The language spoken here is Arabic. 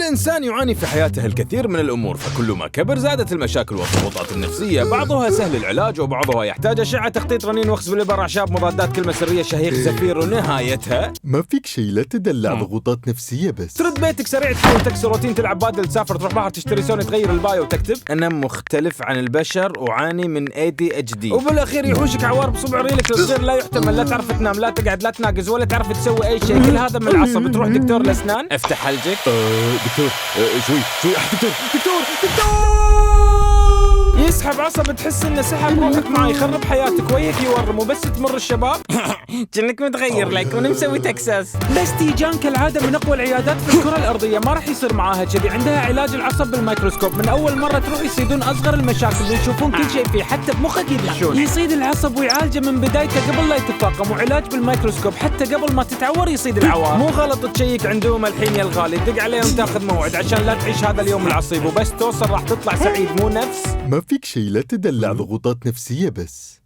الإنسان يعاني في حياته الكثير من الأمور، فكل ما كبر زادت المشاكل والضغوطات النفسية، بعضها سهل العلاج وبعضها يحتاج أشعة، تخطيط رنين، وخز بالإبر، أعشاب، مضادات، كلمة سرية، شهيق، زفير، ونهايتها ما فيك شي، لا تدلع، ضغوطات نفسية بس. ترد بيتك سريع، تحاول تكسر روتين، تلعب بادل، تسافر، تروح بحر، تشتري سوني، تغير البايو وتكتب أنا مختلف عن البشر وعاني من ADHD، وبالأخير يحوشك عوار بصبع ريلك الصغير لا يحتمل، لا تعرف تنام، لا تقعد، لا تناقز، ولا تعرف تسوي أي شيء، كل هذا من العصب. تروح دكتور الأسنان، افتح حلجك. دكتور، شوي دكتور يسحب عصب، تحس انه سحب روحك معي، يخرب حياتك، وياك يورم، وبس تمر الشباب كأنك متغير لك ونمسوي تكساس. بس تيجان كالعادة من أقوى العيادات في الكرة الأرضية، ما راح يصير معاها كذي، عندها علاج العصب بالميكروسكوب، من أول مرة تروح يصيدون أصغر المشاكل ويشوفون كل شيء فيه، حتى بمخك يدشون، يصيد العصب ويعالجه من بدايته قبل لا يتفاقم، وعلاج بالميكروسكوب حتى قبل ما تتعور يصيد العوار. مو غلط تشيك عندهم الحين يا الغالي، دق عليهم تاخذ موعد عشان لا تعيش هذا اليوم العصيب، وبس توصل راح تطلع سعيد، مو نفس ما فيك شي، لا تدلع، ضغوطات نفسية بس.